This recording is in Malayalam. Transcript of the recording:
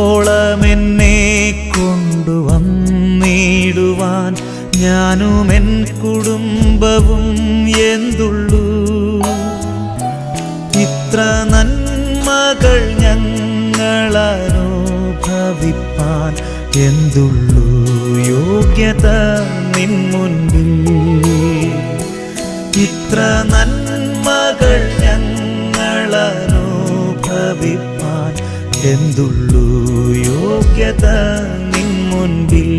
ഇത്രത്തോളമെന്നെ കൊണ്ടുവന്നിടുവാൻ ഞാനുമെൻ കുടുംബവും എന്തുള്ളൂ. ഇത്ര നന്മകൾ ഞങ്ങളനുഭവിപ്പാൻ എന്തുള്ളൂ യോഗ്യത നിൻ മുൻപിൽ. ഇത്ര നന്മകൾ ഞങ്ങളനുഭവിപ്പാൻ എന്തുള്ളൂ യോഗ്യത നിൻ മുൻപിൽ.